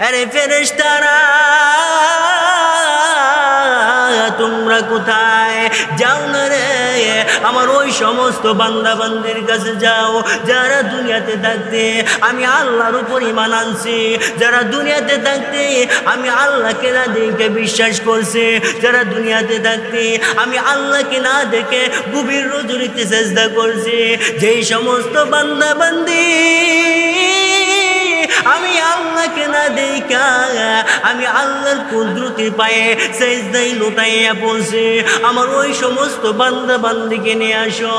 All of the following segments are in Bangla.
আরে ফেরেশতারা তোমরা কোথায় যাও না রে? আমার ওই সমস্ত বান্দা বান্দির কাছে যাও যারা দুনিয়াতে থাকতে আমি আল্লাহর উপর ঈমান আনছি, যারা দুনিয়াতে থাকতে আমি আল্লাহকে না দেখে বিশ্বাস করছে, যারা দুনিয়াতে থাকতে আমি আল্লাহকে না দেখে গভীর রজনীতে সেজদা করছে, যেই সমস্ত বান্দা বান্দি আমি আল্লাহকে না দেখা আমি আল্লাহর কুদরতি পায়ে সেজদায় লুটাইয়া পড়ছে, আমার ওই সমস্ত বান্দা বান্দিকে নিয়ে আসো,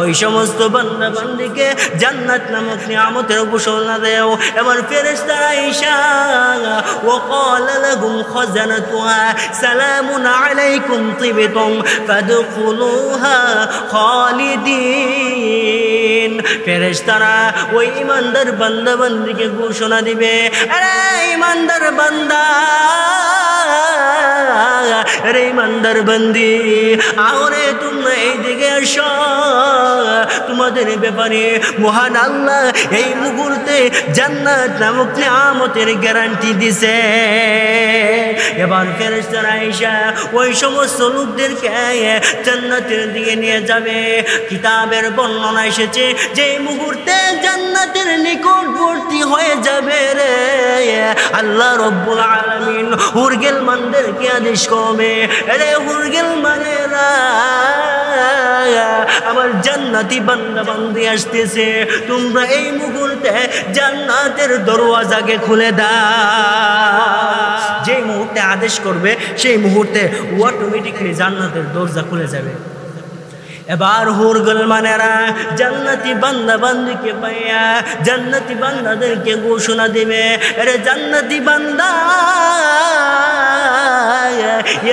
ওই সমস্ত বান্দা বান্দিকে জান্নাত নামক নিয়ামতের ঘোষণা দেও। এবার ফেরেশতারা ঈশা وقال لهم خزنتها سلام عليكم طبتم فادخلوها خالدين। ফেরেশতারা ওই ইমানদার বান্দা বান্দিকে ঘোষণা দিবে, আরে ইমানদার বান্দা, আরে ইমানদার বান্দি, আরে তোমরা এইদিকে আসো, তোমাদের ব্যাপারে মহান আল্লাহ এই মুহূর্তে জান্নাত নামক নিয়ামতের গ্যারান্টি দিছে। এবার ফেরেশতারা আয়েশা ওই সমস্ত লোকদেরকে জান্নাতের দিকে নিয়ে যাবে। কিতাবের বর্ণনা এসেছে যে মুহূর্তে জান্নাতের নিকটবর্তী হয়ে যাবে রে, আল্লাহ রব্বুল আলামিন হুরগেল মানদেরকে আদেশ করবে, আরে হুরগেল মানেরা আমার জান্নাতি বান্দা বান্দি আসতেছে, তোমরা এই মুহূর্তে জান্নাতের দরওয়াজাকে খুলে দাও। যে মুহূর্তে আদেশ করবে সেই মুহূর্তে অটোমেটিক্যালি জান্নাতের দরজা খুলে যাবে। এবার হুরগুল মানেরা জান্নাতি বান্দা বান্দিকে পাইয়া জান্নাতি বান্দাদেরকে ঘোষণা দিবে, আরে জান্নাতি বান্দা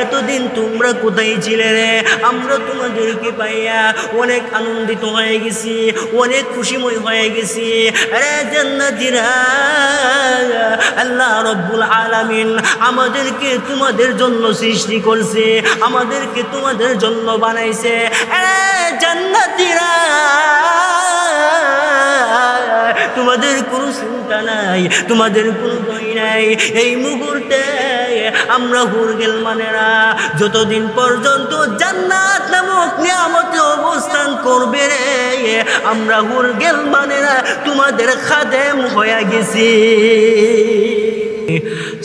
এতদিন তোমরা কোথায় ছিলে রে? আমরা তোমাদেরকে পাইয়া অনেক আনন্দিত হয়ে গেছি, অনেক খুশিময় হয়ে গেছি। আরে জান্নাতীরা, আল্লাহ রব্বুল আলামিন আমাদেরকে তোমাদের জন্য সৃষ্টি করছে, আমাদেরকে তোমাদের জন্য বানাইছে। আরে জান্নাতীরা, তোমাদের কোনো চিন্তা নাই, তোমাদের কোনো ভয় নাই। এই মুহূর্তে আমরা হুরগেল মানেরা যতদিন পর্যন্ত জান্নাত নামক নিয়ামতে অবস্থান করবে রে, আমরা হুরগেল মানেরা তোমাদের খাদেম হয়ে গেছি।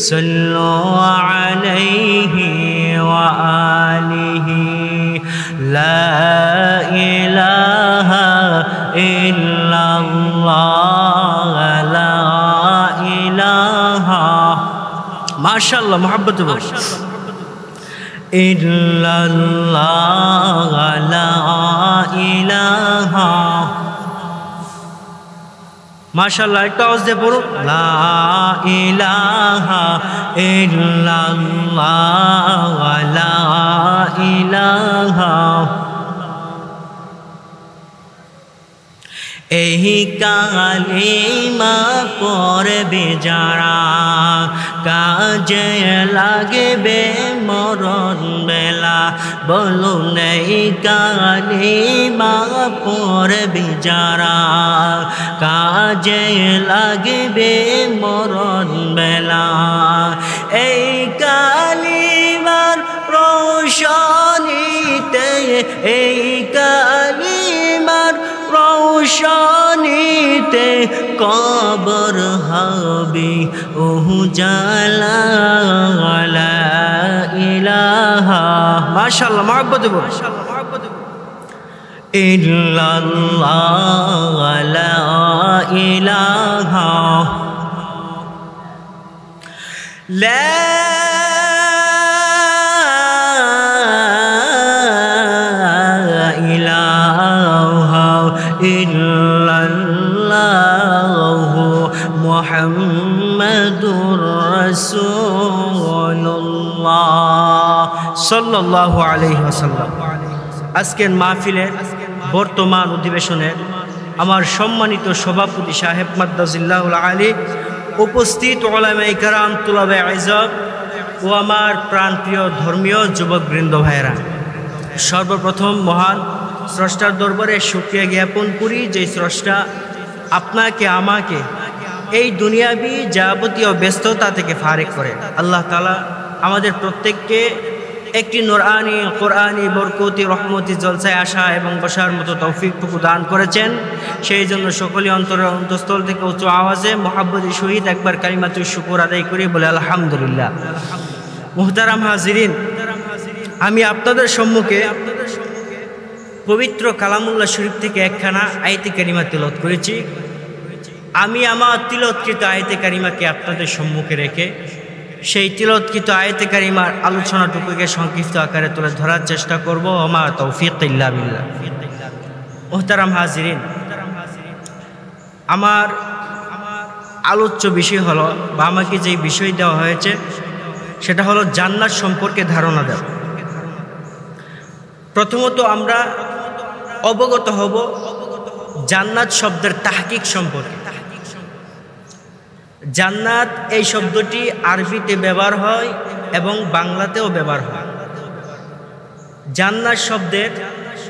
সাল্লু আলাইহি ওয়া আলিহি লা ইলাহা ইল্লাল্লাহ লা ইলাহা মাশাআল্লাহ মোহাব্বত ইল্লাল্লাহ লা ইলাহা মাশাআল্লাহ একটা আওয়াজ দিয়ে পড়ো, লা ইলাহা ইল্লাল্লাহ লা ইলাহা। এই কালিমা পড়বে যারা কাজে লাগবে মরণ বেলা, বলুন এই কালিমা পড়বে যারা কাজে লাগবে মরণ বেলা। এই কালিমার রোশনীতে, এই কালিমার রোশনীতে কবর হবে উজালা, লা ইলাহা মাশাআল্লাহ মোহাব্বত ইল্লাল্লাহ লা ইলাহা লা ইল্লাল্লাহু মুহাম্মাদুর রাসূলুল্লাহ সাল্লাল্লাহু আলাইহি ওয়াসাল্লাম। আজকের মাহফিলের বর্তমান অধিবেশনের আমার সম্মানিত সভাপতি সাহেব মাদ্দাজিল্লাহুল আলী, উপস্থিত উলামায়ে কেরাম, তুলাবে ইলম ও আমার প্রাণপ্রিয় ধর্মীয় যুবকবৃন্দ ভাইরা, সর্বপ্রথম মহান স্রষ্টার দরবারে শুকরিয়া জ্ঞাপন করি যে স্রষ্টা আপনাকে আমাকে এই দুনিয়াবি যাবতীয় ব্যস্ততা থেকে ফারেক করে আল্লাহ তাআলা আমাদের প্রত্যেককে একটি নুরআনি কোরআনি বরকতি রহমতি জলসায় আসা এবং বসার মতো তৌফিকটুকু দান করেছেন। সেই জন্য সকলে অন্তরের অন্তঃস্থল থেকে উচ্চ আওয়াজে মুহাব্বতের সহিত একবার কালিমাতুশ শুকর আদায় করি, বলে আলহামদুলিল্লাহ। মুহতারাম হাজিরিন, আমি আপনাদের সম্মুখে পবিত্র কালামুল্লাহ শরীফ থেকে একখানা আয়াতে কারিমা তিলাওয়াত করেছি। আমি আমার তিলাওয়াতকৃত আয়াতে কারিমাকে আপনাদের সম্মুখে রেখে সেই তিলাওয়াতকৃত আয়াতে কারিমার আলোচনাটুকুকে সংক্ষিপ্ত আকারে তুলে ধরার চেষ্টা করব। ওমা তৌফিক ইল্লা বিল্লাহ। মুহতারাম হাজিরিন, আমার আলোচ্য বিষয় হলো, বা আমাকে যেই বিষয় দেওয়া হয়েছে সেটা হলো জান্নাত সম্পর্কে ধারণা দেওয়া। প্রথমত আমরা অবগত হব জান্নাত শব্দের তাহকিক সম্পর্কে। জান্নাত এই শব্দটি আরবিতে ব্যবহার হয় এবং বাংলাতেও ব্যবহার হয়। জান্নাত শব্দের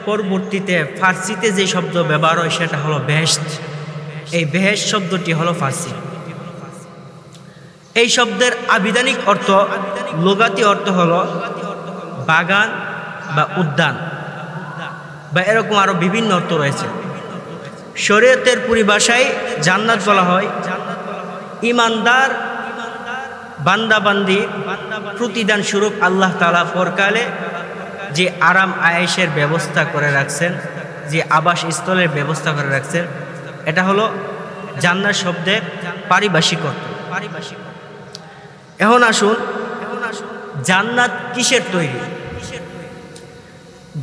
পরবর্তীতে ফার্সিতে যে শব্দ ব্যবহার হয় সেটা হলো বেহেশত। এই বেহেশত শব্দটি হলো ফার্সি। এই শব্দের আবিধানিক অর্থ, লুগাতি অর্থ হলো বাগান বা উদ্যান, বা এরকম আরো বিভিন্ন অর্থ রয়েছে। শরীয়তের পরিভাষায় জান্নাত বলা হয় ইমানদার বান্দাবান্দি প্রতিদান স্বরূপ আল্লাহ তাআলা পরকালে যে আরাম আয়েশের ব্যবস্থা করে রাখছেন, যে আবাসস্থলের ব্যবস্থা করে রাখছেন, এটা হলো জান্নাত শব্দের পারিভাষিক অর্থ। এখন আসুন, জান্নাত কিসের তৈরি?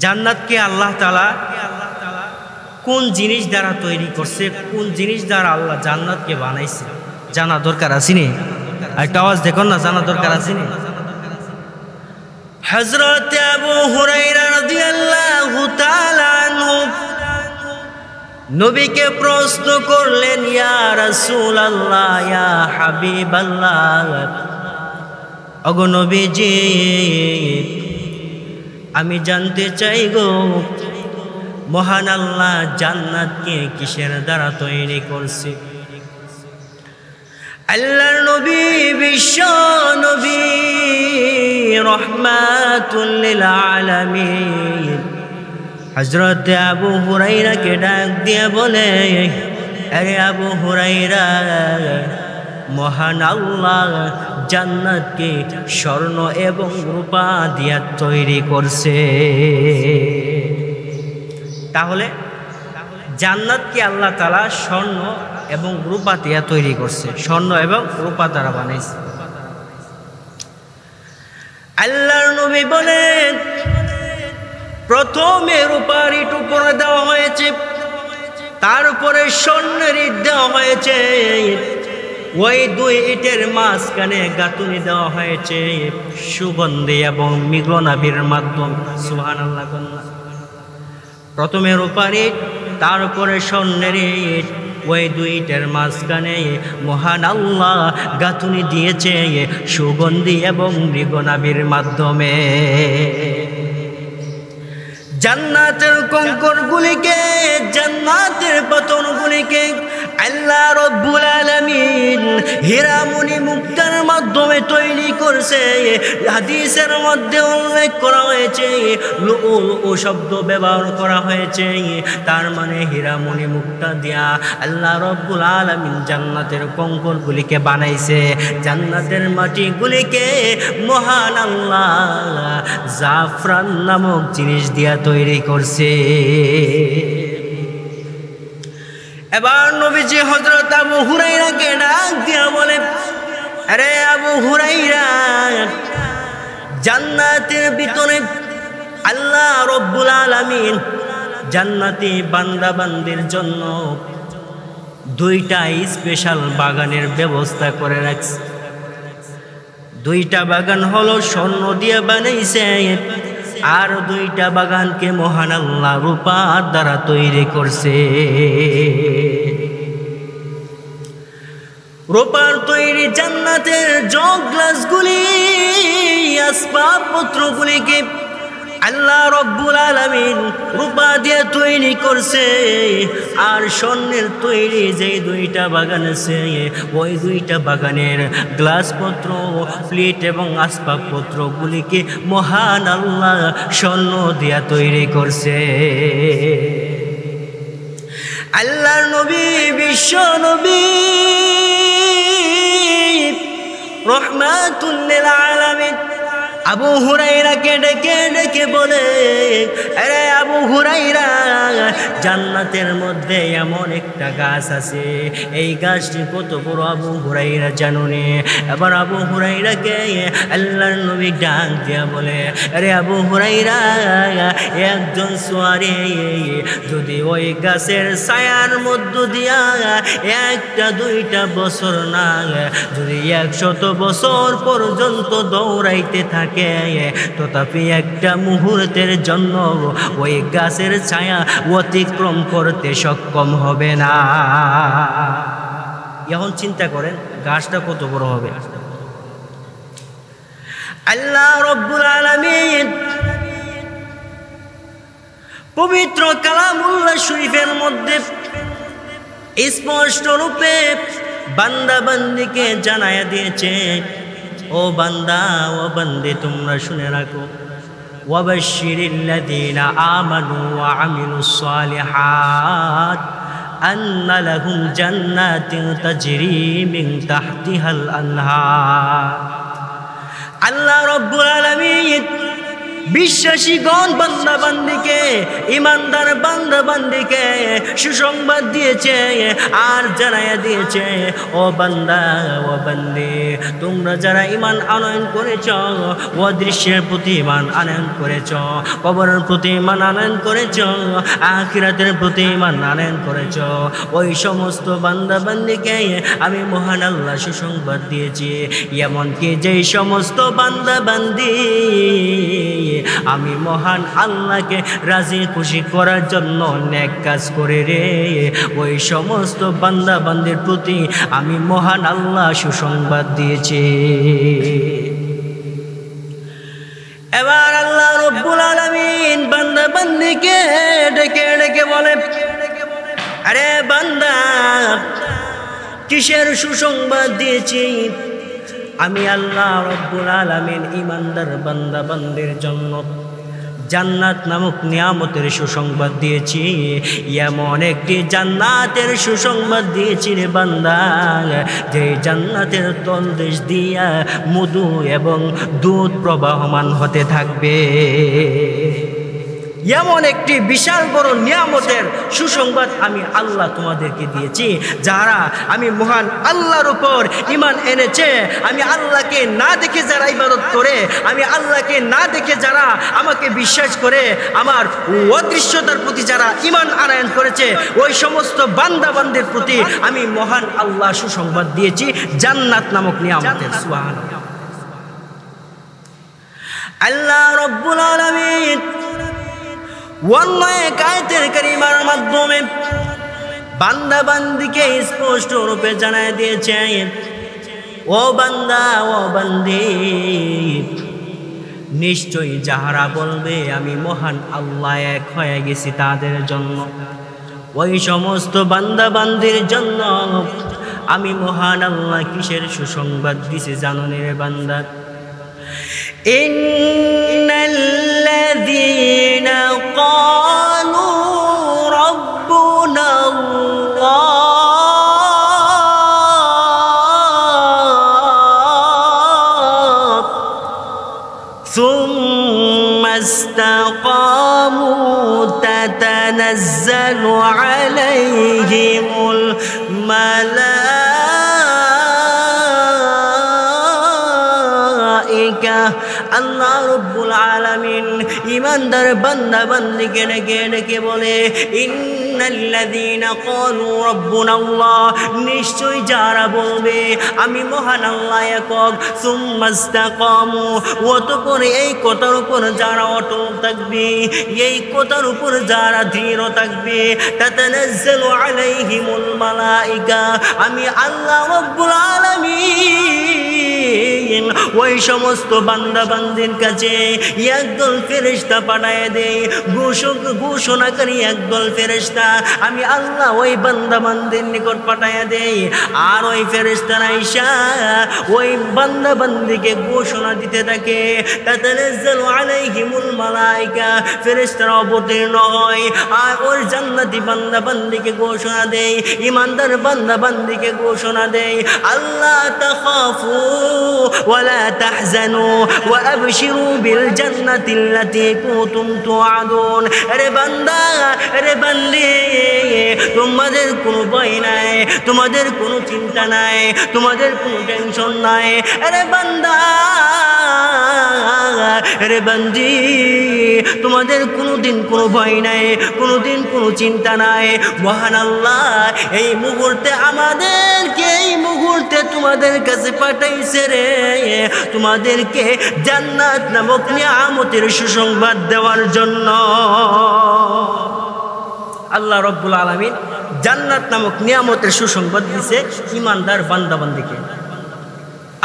জান্নাতকে আল্লাহ তাআলা কোন জিনিস দ্বারা তৈরি করছে, কোন জিনিস দ্বারা আল্লাহ জান্নাতকে বানাইছে, জানা দরকার আছে নি? একটা আওয়াজ দেখুন না, জানা দরকার আছে নি? হযরত আবু হুরায়রা রাদিয়াল্লাহু তাআলা আনহু নবীকে প্রশ্ন করলেন, ইয়া রাসূলুল্লাহ, ইয়া হাবিবাল্লাহ, ওগো নবীজি, আমি জানতে চাই গো, মহান আল্লাহ জান্নাতকে কিসের দ্বারা তৈরি করছে? আল্লাহর নবী, বিশ্ব নবী, রহমাতুল লিল আলামিন, হযরত আবু হুরায়রাকে ডাক দিয়ে বলে, আরে আবু হুরায়রা, মহান আল্লাহ জান্নাতকে স্বর্ণ এবং রূপা দিয়ে তৈরি করছে। তাহলে জান্নাতকে আল্লাহ তাআলা স্বর্ণ এবং রূপা দিয়ে তৈরি করছে, স্বর্ণ এবং রূপা দ্বারা বানাইছে। আল্লাহর নবী বলেন, প্রথমে রূপার ইট উপরে দেওয়া হয়েছে, তারপরে স্বর্ণের ইট দেওয়া হয়েছে, ওই দুই ইটের মাঝখানে গাঁথুনি দেওয়া হয়েছে সুগন্ধি এবং মিগনাভির মাধ্যমে। সুবহানাল্লাহ। প্রথমে রূপার ইট, তারপরে স্বর্ণের ইট, ওই দুই ইটের মাঝখানে মহান আল্লাহ গাঁথুনি দিয়েছে সুগন্ধি এবং মৃগনাভির মাধ্যমে। জান্নাতের কঙ্করগুলিকে, জান্নাতের পাথরগুলিকে আল্লাহ রব্বুল আলামিন হীরামণি মুক্তার মাধ্যমে তৈরি করছে। হাদিসের মধ্যে উল্লেখ করা হয়েছে লুউ শব্দ ব্যবহার করা হয়েছে, তার মানে হীরামণি মুক্তা দিয়া আল্লাহ রব্বুল আলামিন জান্নাতের কঙ্করগুলিকে বানাইছে। জান্নাতের মাটিগুলিকে মহান আল্লাহ জাফরান নামক জিনিস দিয়া তৈরি করছে। এবার নবীজি হযরত আবু হুরায়রাকে ডাক দিয়া বলে, আরে আবু হুরায়রা, জান্নাতের ভিতরে আল্লাহ রব্বুল আলামিন জান্নাতি বান্দা বান্দির জন্য দুইটা স্পেশাল বাগানের ব্যবস্থা করে রাখছে। দুইটা বাগান হলো স্বর্ণ দিয়ে বানাইছে, আর দুইটা বাগানকে মহান আল্লাহ রূপার দ্বারা তৈরি করছে। রূপার তৈরি জান্নাতের জগ গ্লাসগুলি, আসবাবপত্রগুলিকে আল্লাহ রব্বুল আলামিন রূপা দিয়ে তৈরি করছে, আর স্বর্ণের তৈরি যে দুইটা বাগান আছে ওই দুইটা বাগানের গ্লাসপত্র, প্লেট এবং আসবাবপত্রগুলিকে মহান আল্লাহ স্বর্ণ দিয়া তৈরি করছে। আল্লাহর নবী, বিশ্ব নবী রহমাতুল লিল আলামিন আবু হুরায়রাকে ডেকে ডেকে বলে, আরে আবু হুরায়রা, জান্নাতের মধ্যে এমন একটা গাছ আছে, এই গাছটি কত বড় আবু হুরায়রা জানো নে? এবার আবু হুরায়রাকে আল্লাহর নবী ডাক দিয়া বলে, আরে আবু হুরায়রা, একজন সোয়ারি যদি ওই গাছের ছায়ার মধ্য দিয়া একটা দুইটা বছর না, যদি 100 বছর পর্যন্ত দৌড়াইতে থাকে, তথাপি একটা মুহূর্তের জন্য ওই গাছের ছায়া অতিক্রম করতে সক্ষম হবে না। এখন চিন্তা করেন গাছটা কত বড় হবে। আল্লাহ রব্বুল আলামিন পবিত্র কালামুল্লাহ শরীফের মধ্যে স্পষ্ট রূপে বান্দা বান্দিকে জানায়া দিয়েছে, ও বান্দা, ও বান্দে, তোমরা শুনে রাখো, ওয়াবাশশিরিল্লাযীনা আমানু ওয়া আমিলুস সালিহাত আন্না লাহুম জান্নাতিন তাজরি মিন তাহতিহাল আনহার। আল্লাহ রাব্বুল আলামিন বিশ্বাসীগণ বান্দা বান্দিকে, ইমানদার বান্দা বান্দিকে সুসংবাদ দিয়েছে আর জানাইয়া দিয়েছে, ও বান্দা, ও বান্দি, তোমরা যারা ঈমান আনয়ন করেছ, অদৃশ্যের প্রতি ঈমান আনয়ন করেছ, কবরের প্রতি ঈমান আনয়ন করেছ, আখিরাতের প্রতি ঈমান আনয়ন করেছ, ওই সমস্ত বান্দা বান্দিকে আমি মহান আল্লাহ সুসংবাদ দিয়েছি। এমনকি যেই সমস্ত বান্দা বান্দি আমি মহান আল্লাহকে রাজি খুশি করার জন্য নেক কাজ করে রে, ওই সমস্ত বান্দা বান্দির প্রতি আমি মহান আল্লাহ সুসংবাদ দিয়েছি। এবার আল্লাহ রব্বুল আলামিন বান্দা বান্দিকে ডেকে ডেকে বলে, আরে বান্দা, কিসের সুসংবাদ দিয়েছি? আমি আল্লাহ রব্বুল আলামিন ইমানদার বান্দা বান্দির জন্য জান্নাত নামক নিয়ামতের সুসংবাদ দিয়েছি। এমন একটি জান্নাতের সুসংবাদ দিয়েছি রে বান্দা, যে জান্নাতের তলদেশ দিয়া মধু এবং দুধ প্রবাহমান হতে থাকবে। এমন একটি বিশাল বড় নিয়ামতের সুসংবাদ আমি আল্লাহ তোমাদেরকে দিয়েছি। যারা আমি মহান আল্লাহর উপর ঈমান এনেছে, আমি আল্লাহকে না দেখে যারা ইবাদত করে, আমি আল্লাহকে না দেখে যারা আমাকে বিশ্বাস করে, আমার অদৃশ্যতার প্রতি যারা ঈমান আনয়ন করেছে, ওই সমস্ত বান্দা বান্দির প্রতি আমি মহান আল্লাহ সুসংবাদ দিয়েছি জান্নাত নামক নিয়ামতের। সুবহানাল্লাহ। আল্লাহ রাব্বুল আলামিন অন্য এক আয়াতের কারিমার মাধ্যমে বান্দা বান্দিকে স্পষ্ট রূপে জানায় দিয়েছে, ও বান্দা, ও বান্দি, নিশ্চয়ই যাহারা বলবে আমি মহান আল্লাহ এক হয়ে গেছি তাদের জন্য, ওই সমস্ত বান্দা বান্দির জন্য আমি মহান আল্লাহ কিসের সুসংবাদ দিছি জানো রে বান্দা? ইন্নাল্লাযীনা ক্বালু রাব্বুনা আল্লাহ সুম্মা ইসতাকামু তাতানাজ্জালু আলাইহিমুল মালাইকা। আল্লাহ রব্বুল আলামিন ইমানদার বান্দা বান্দিকে ডেকে ডেকে বলে, ইন্নাল্লাযীনা ক্বালু রাব্বুনা আল্লাহ, নিশ্চয় যারা বলবে আমি মহান আল্লাহ একক, সুম্মা ইসতাকামু, অতঃপর এই কথার উপর যারা অটল থাকবে, এই কথার উপর যারা দৃঢ় থাকবে, তাতানাজ্জালু আলাইহিমুল মালাইকা, আমি আল্লাহ রব্বুল আলামিন ওই সমস্ত বান্দা বান্দির কাছে একদল ফেরেশতা পাঠায় দেয়, ঘোষণাকারী একদল ফেরেশতা আমি আল্লাহ ওই বান্দা বান্দির নিকট পাঠায় দেই। আর ওই ফেরেশতারা আইসা ওই বান্দা বান্দিকে ঘোষণা দিতে থাকে, তাতানাজ্জালু আলাইহিমুল মালায়েকা, ফেরেশতারা অবতীর্ণ হয় আর ওই জান্নাতি বান্দা বান্দিকে ঘোষণা দেয়, ঈমানদার বান্দা বান্দিকে ঘোষণা দেয়, আল্লাহ তাখাফু ওয়ালা তাহজানু ওয়া আবশিরু বিল জান্নাতিল্লাতী কুনতুম তুআদুন। আরে বান্দা, আরে বান্দি, তোমাদের কোনো ভয় নাই, তোমাদের কোনো চিন্তা নাই, তোমাদের কোনো টেনশন নাই। আরে বান্দা, আরে বান্দি, তোমাদের কোনোদিন কোনো ভয় নাই, কোনোদিন কোনো চিন্তা নাই। মহান আল্লাহ এই মুহূর্তে আমাদেরকে, এই মুহূর্তে তোমাদের কাছে পাঠাইছে রে, তোমাদেরকে জান্নাত নামক নিয়ামতের সুসংবাদ দেওয়ার জন্য। আল্লাহ রব্বুল আলামিন জান্নাত নামক নিয়ামতের সুসংবাদ দিয়েছে ঈমানদার বান্দা বান্দিকে।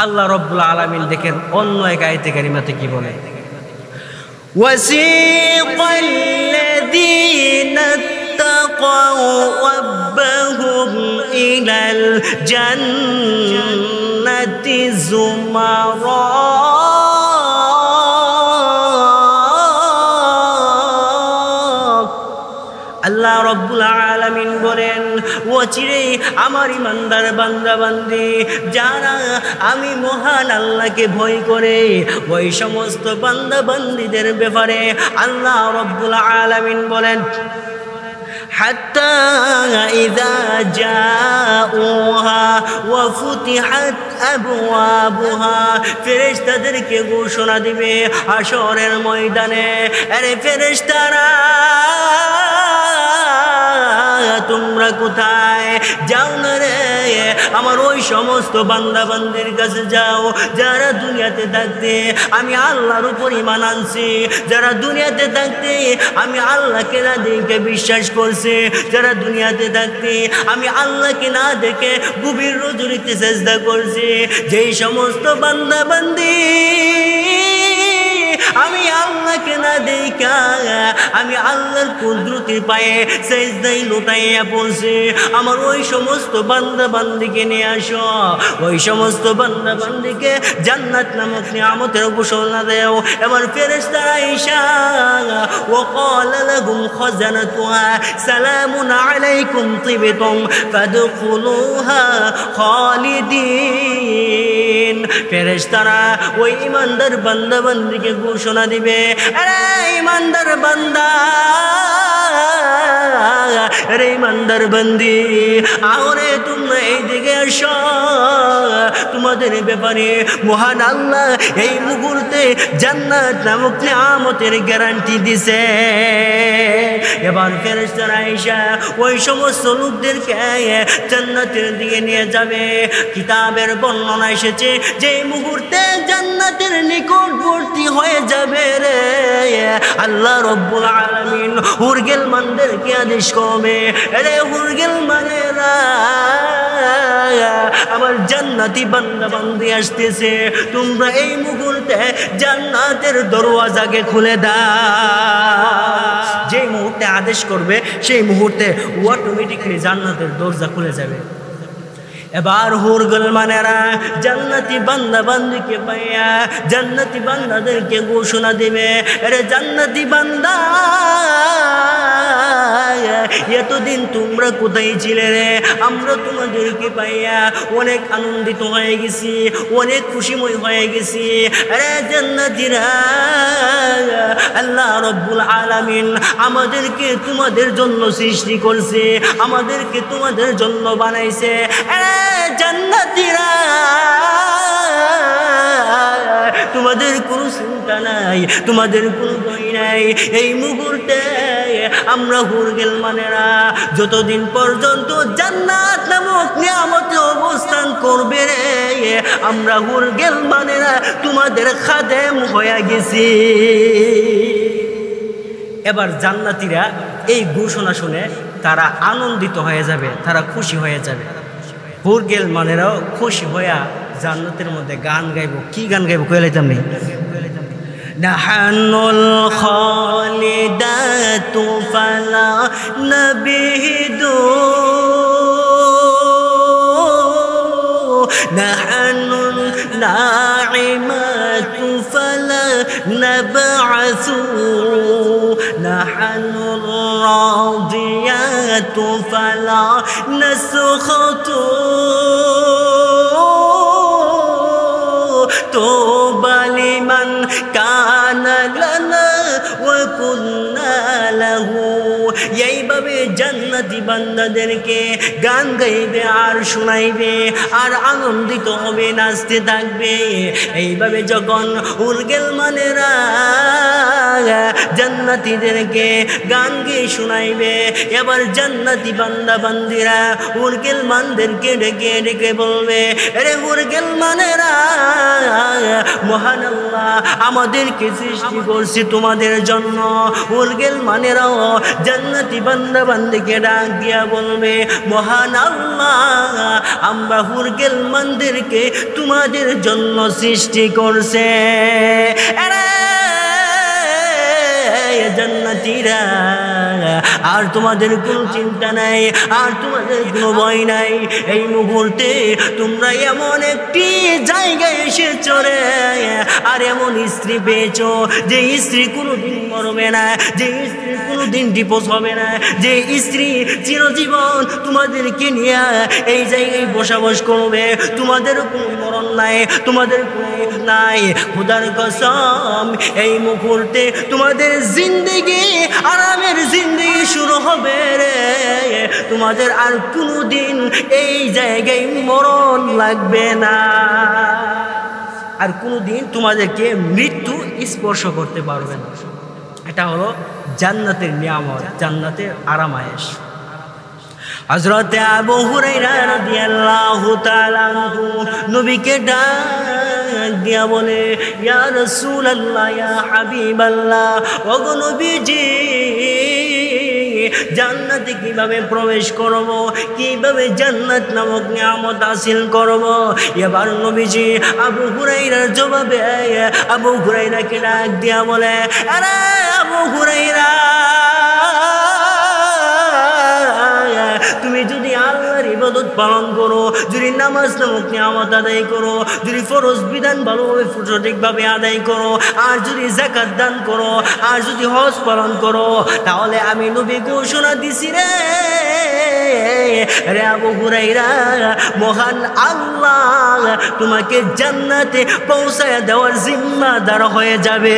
আল্লাহ রব্বুল আলামিন দেখেন অন্য এক আয়াতে কারিমাতে কি বলে, ওয়াসিকাল লাযীনা তাকাউ রাব্বাহুম ইলাল জান্নাতি যুমারা। আল্লাহ রব্বুল আলামিন বলেন, ও চিরে আমার ইমানদার বান্দা বান্দি যারা আমি মহান আল্লাহকে ভয় করে, ওই সমস্ত বান্দা বান্দিদের ব্যাপারে আল্লাহ রব্বুল আলামিন বলেন, হাত্তা ইযা জাউহা ওয়া ফুতিহাত আবওয়াবুহা, ফেরেশতাদেরকে ঘোষণা দিবে হাশরের ময়দানে, আরে ফেরেশতারা তোমরা কোথায় যাও না রে, আমার ওই সমস্ত বান্দা বান্দির কাছে যাও যারা দুনিয়াতে থাকতে আমি আল্লাহর উপর ঈমান আনছি, যারা দুনিয়াতে থাকতে আমি আল্লাহকে না দেখে বিশ্বাস করছে, যারা দুনিয়াতে থাকতে আমি আল্লাহকে না দেখে গভীর রজনীতে সেজদা করছে, যেই সমস্ত বান্দা বান্দি আমি আল্লাহকে না দেখা আমি আল্লাহর কুদরতি পায়ে সেজদায় লুটাইয়া পড়ছে, আমার ওই সমস্ত বান্দা বান্দিকে নিয়ে আসো, ওই সমস্ত বান্দা বান্দিকে জান্নাত নামক নিয়ামতের ঘোষণা দেও। এবার ফেরেশতারা আইসা وقال لهم خزنتها سلام عليكم طبتم فادخلوها خالدين। ফেরেশতারা ওই ঈমানদার বান্দা বান্দিকে ঘোষণা দিবে, আরে ঈমানদার বান্দা, আরে ঈমানদার বান্দি, আরে তোমরা এই দিকে আসো, তোমাদের ব্যাপারে মহান আল্লাহ এই মুহূর্তে জান্নাত নামক নিয়ামতের গ্যারান্টি দিছে। এবার ফেরেশতারা আইসা ওই সমস্ত লোকদেরকে জান্নাতের দিকে নিয়ে যাবে। কিতাবের বর্ণনা এসেছে যে মুহূর্তে জান্নাতের নিকটবর্তী হয়ে যাবে রে, আল্লাহ রব্বুল আলামিন হুরগেল মানদেরকে আদেশ করবে, আরে হুরগেল মানেরা আমার জান্নাতি বান্দা বান্দি আসতেছে, তোমরা এই মুহূর্তে জান্নাতের দরওয়াজাকে খুলে দাও। যেই মুহূর্তে আদেশ করবে সেই মুহূর্তে অটোমেটিক্যালি জান্নাতের দরজা খুলে যাবে। এবার হুরগুল মানেরা জান্নাতি বান্দা বান্দিকে পাইয়া জান্নাতি বান্দাদেরকে ঘোষণা দিবে, আরে জান্নাতি বান্দা এতদিন তোমরা কোথায় ছিলে রে, আমরা তোমাদেরকে পাইয়া অনেক আনন্দিত হয়ে গেছি, অনেক খুশিময় হয়ে গেছি। আরে জান্নাতীরা, আল্লাহ রব্বুল আলামিন আমাদেরকে তোমাদের জন্য সৃষ্টি করছে, আমাদেরকে তোমাদের জন্য বানাইছে। আরে জান্নাতীরা, তোমাদের কোনো চিন্তা নাই, তোমাদের কোনো ভয় নাই। এই মুহূর্তে আমরা হুরগেল মানেরা যতদিন পর্যন্ত জান্নাত নামক নিয়ামতে অবস্থান করবে রে, আমরা হুরগেল মানেরা তোমাদের খাদেম হয়ে গেছি। এবার জান্নাতীরা এই ঘোষণা শুনে তারা আনন্দিত হয়ে যাবে, তারা খুশি হয়ে যাবে। হুরগেল মানেরাও খুশি হইয়া জান্নাতের মধ্যে গান গাইব। কি গান গাইব কয়ে লাইতাম নেই। নাহানুল খালিদাতু ফালা নাবিদু নাহানুল নাইমাতু ফালা নাবআসু নাহানুল রাদিয়াতু ফালা নাসখাতু তুবা লিমান কানা লানা ওয়া কুন্না লাহু। এইভাবে জান্নাতি বান্দাদেরকে গান গাইবে আর শোনাইবে আর আনন্দিত হবে, নাচতে থাকবে। এইভাবে যখন উর্গেলমানেরা জান্নাতীদেরকে গান গেয়ে শোনাইবে, এবার জান্নাতি বান্দা বান্দিরা উর্গেলমানদেরকে ডেকে ডেকে বলবে, আরে উর্গেলমানেরা, মহান আল্লাহ আমাদেরকে সৃষ্টি করছে তোমাদের জন্য। উর্গেলমানেরাও জান্নাতি বান্দা বান্দিকে ডাক দিয়া বলবে, মহান আল্লাহ আমরা উর্গেলমানদেরকে তোমাদের জন্য সৃষ্টি করছে। জান্নাতীরা, আর তোমাদের কোনো চিন্তা নাই, আর তোমাদের কোনো ভয় নাই। এই মুহূর্তে তোমরা এমন একটি জায়গায় এসেছ রে, আর এমন স্ত্রী পেয়েছো যে স্ত্রী কোনোদিন মরবে না, যে স্ত্রী কোনোদিন ডিভোর্স হবে না, যে স্ত্রী চিরজীবন তোমাদেরকে নিয়ে এই জায়গায় বসবাস করবে। তোমাদের কোনো মরণ নাই, তোমাদের কোনো নাই। খোদার কসম, এই মুহূর্তে তোমাদের জিন্দেগি আরামের জিন্দেগি শুরু হবে রে। তোমাদের আর কোনোদিন এই জায়গায় মরণ লাগবে না, আর কোনোদিন তোমাদেরকে মৃত্যু স্পর্শ করতে পারবে না। এটা হলো জান্নাতের নিয়ামত, জান্নাতের আরামায়েশ। হযরতে আবু হুরায়রা রাদিয়াল্লাহু তাআলা আনহু নবীকে ডাক দিয়া বলে, ইয়া রাসূলুল্লাহ, ইয়া হাবিবাল্লাহ, ওগো নবীজি, জান্নাতে কিভাবে প্রবেশ করব, কিভাবে জান্নাত নামক নিয়ামত হাসিল করব? এবার নবীজি আবু হুরায়রার জবাবে আবু হুরায়রাকে ডাক দিয়া বলে, আরে আবু হুরায়রা, তুমি যদি আল্লাহর ইবাদত পালন করো, যদি নামাজ নামক নিয়ামত আদায় করো, যদি ফরজ বিধান ভালোভাবে সঠিকভাবে আদায় করো, আর যদি যাকাত দান করো, আর যদি হজ পালন করো, তাহলে আমি নবী ঘোষণা দিছি রে, রে আবু হুরায়রা, মহান আল্লাহ তোমাকে জান্নাতে পৌঁছায় দেওয়ার জিম্মাদার হয়ে যাবে।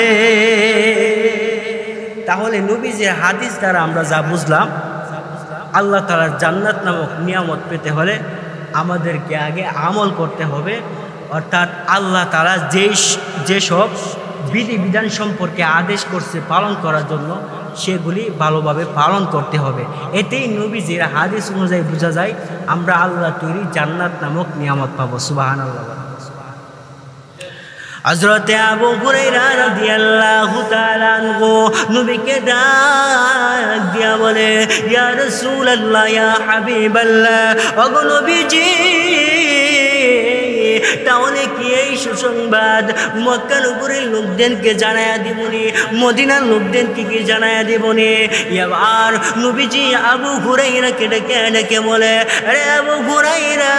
তাহলে নবীজির হাদিস দ্বারা আমরা যা বুঝলাম, আল্লাহ তাআলার জান্নাত নামক নিয়ামত পেতে হলে আমাদেরকে আগে আমল করতে হবে, অর্থাৎ আল্লাহ তাআলা যেসব বিধিবিধান সম্পর্কে আদেশ করছে পালন করার জন্য, সেগুলি ভালোভাবে পালন করতে হবে। এতেই নবীজির হাদিস অনুযায়ী বোঝা যায় আমরা আল্লাহ তৈরি জান্নাত নামক নিয়ামত পাবো। সুবহানাল্লাহ। হযরতে আবু হুরায়রা রাদিয়াল্লাহু তাআলা আনহু নবীকে ডাক দিয়া বলে, ইয়া রাসূলুল্লাহ, ইয়া হাবিবাল্লাহ, ওগো নবীজি, তাহলে কি এই সুসংবাদ মক্কা নগরীর লোকদেরকে জানায়া দিবনি, মদিনার লোকদেরকে কি জানায়া দিবনি? এবার নবীজি আবু হুরায়রাকে ডেকে ডেকে বলে, আরে আবু হুরায়রা,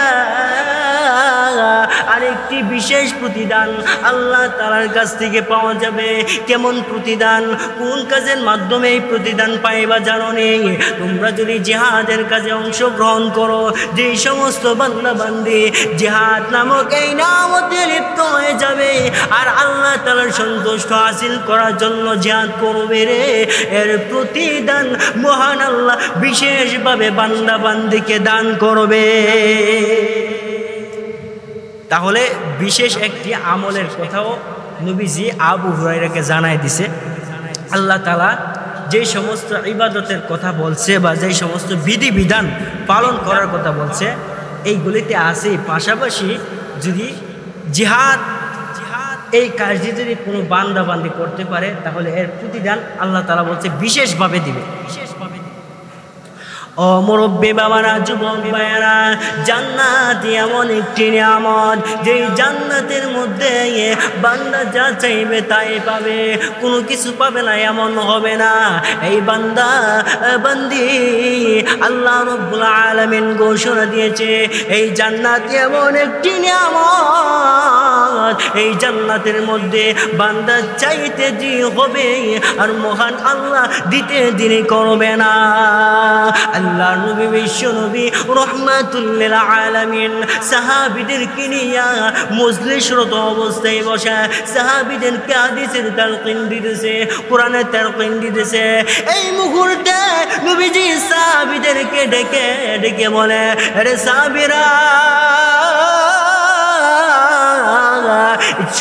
আরেকটি বিশেষ প্রতিদান আল্লাহ তাআলার কাছ থেকে পাওয়া যাবে। কেমন প্রতিদান? কোন কাজের মাধ্যমে এই প্রতিদান পাইবা জানো নি? তোমরা যদি জিহাদের কাজে অংশগ্রহণ করো, যে সমস্ত বান্দা বান্দি জিহাদ নামক এই নিয়ামতে লিপ্ত হয়ে যাবে আর আল্লাহ তাআলার সন্তুষ্ট হাসিল করার জন্য জিহাদ করবে রে, এর প্রতিদান মহান আল্লাহ বিশেষভাবে বান্দা বান্দিকে দান করবে। তাহলে বিশেষ একটি আমলের কথাও নবীজি আবু হুরায়রাকে জানায় দিছে। আল্লাহ তাআলা যে সমস্ত ইবাদতের কথা বলছে বা যে সমস্ত বিধিবিধান পালন করার কথা বলছে, এইগুলিতে আছে পাশাপাশি যদি জিহাদ এই কাজটি যদি কোনো বান্দা বান্দি করতে পারে, তাহলে এর প্রতিদান আল্লাহ তাআলা বলছে বিশেষভাবে দিবে। ও মুরব্বী বাবারা, যুবক ভাইয়েরা, জান্নাত এমন একটি নিয়ামত, যেই জান্নাতের মধ্যে বান্দা যা চাইবে তাই পাবে, কোনো কিছু পাবে না এমন হবে না। এই বান্দা বান্দি আল্লাহ রাব্বুল আলামিন ঘোষণা দিয়েছে, এই জান্নাত এমন একটি নিয়ামত, এই জান্নাতের মধ্যে বান্দা চাইতে যে হবে আর মহান আল্লাহ দিতে দেরি করবে না। আল্লাহ নবী বিশ্ব নবী রাহমাতুল লিল আলামিন সাহাবীদেরকে নিয়ে মজলিসরত অবস্থায় বসা সাহাবীদেরকে হাদিসের তালকিন দিতেছে, কোরআনের তালকিন দিতেছে। এই মুহূর্তে নবীজি সাহাবীদেরকে ডেকে ডেকে বলে, আরে সাহাবীরা,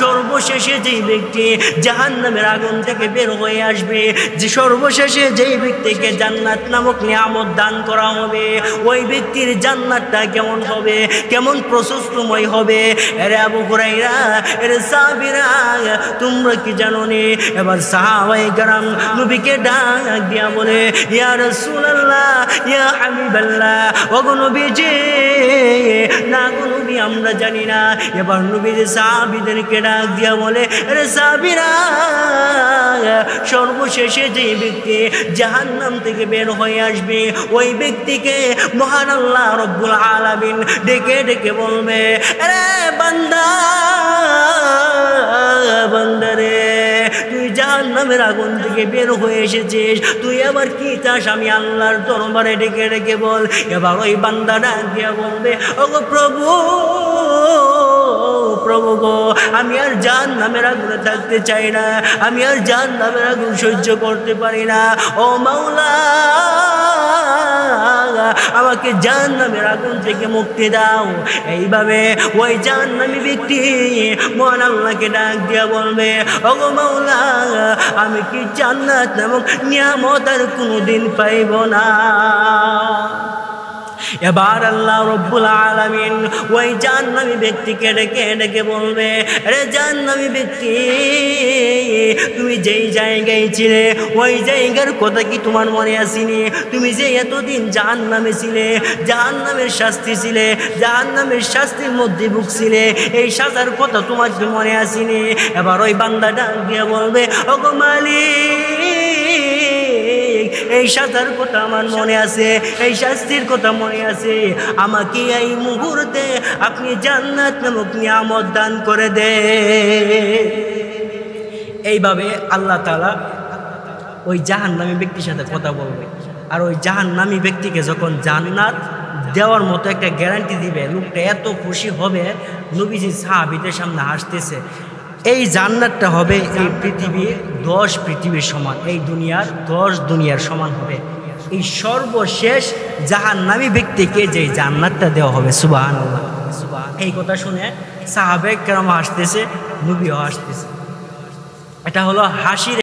সর্বশেষে যেই ব্যক্তি জাহান্নামের আগুন থেকে বের হয়ে আসবে, যে সর্বশেষে যেই ব্যক্তিকে জান্নাত নামক নিয়ামত দান করা হবে, ওই ব্যক্তির জান্নাতটা কেমন হবে, কেমন প্রশস্তময় হবে। আরে আবু হুরায়রা, আরে সাহাবীরা, তোমরা কি জানো নি? এবার সাহাবায়ে কেরাম নবীকে ডাক দিয়া বলে, ইয়া রাসূলুল্লাহ, ইয়া হাবিবাল্লাহ, ওগো নবীজি, না গো নবী, আমরা জানি না। এবার নবীজি সাহাবীদেরকে ডাক দিয়া বলে, আরে সাহাবীরা, সর্বশেষে যে ব্যক্তি জাহান্নাম থেকে বের হয়ে আসবে, ওই ব্যক্তিকে মহান আল্লাহ রব্বুল আলামিন ডেকে ডেকে বলবে, আরে বান্দা, বান্দারে, তুই জাহান্নামের আগুন থেকে বের হয়ে এসেছিস, তুই আবার কি চাস আমি আল্লাহর দরবারে ডেকে ডেকে বল। এবার ওই বান্দা ডাক দিয়া বলবে, ওগো প্রভু, প্রভু গো, আমি আর জাহান্নামের আগুনে থাকতে চাই না, আমি আর জাহান্নামের আগুন সহ্য করতে পারি না। ও মাওলা, আমাকে জাহান্নামের আগুন থেকে মুক্তি দাও। এইভাবে ওই জাহান্নামী ব্যক্তি মহান আল্লাহকে ডাক দিয়া বলবে, ওগো মাওলা, আমি কি জান্নাত নামক নিয়ামত আর কোনোদিন পাইব না? এবার আল্লাহ রব্বুল আলামিন ওই জাহান্নামী ব্যক্তিকে ডেকে ডেকে বলবে, আরে জাহান্নামী ব্যক্তি, তুমি যেই জায়গায় ছিলে ওই জায়গার কথা কি তোমার মনে আসেনি? তুমি যে এতদিন জাহান্নামে ছিলে, জাহান্নামের শাস্তি ছিলে, জাহান্নামের শাস্তির মধ্যে ভুগছিলে, এই সাজার কথা তোমার কি মনে আসেনি? এবার ওই বান্দা ডাক দিয়ে বলবে, ওগো মালিক, এই সাজার কথা আমার মনে আছে, এই শাস্তির কথা মনে আছে, আমাকে এই মুহূর্তে আপনি জান্নাত নামক নিয়ামত দান করে দে। এইভাবে আল্লাহ তাআলা ওই জাহান্নামী ব্যক্তির সাথে কথা বলবে, আর ওই জাহান্নামী ব্যক্তিকে যখন জান্নাত দেওয়ার মতো একটা গ্যারান্টি দিবে, লোকটা এত খুশি হবে, নবীজি সাহাবীদের সামনে হাসতেছে। এই জান্নাতটা হবে এই পৃথিবী 10 পৃথিবীর সমান, এই দুনিয়ার 10 দুনিয়ার সমান হবে। এই সর্বশেষ জাহান্নামী ব্যক্তিকে যে জান্নাতটা দেওয়া হবে, সুবহানাল্লাহ। এই কথা শুনে সাহাবে কেরাম হাসতেছে, নবীও হাসতেছে। এটা হলো হাসির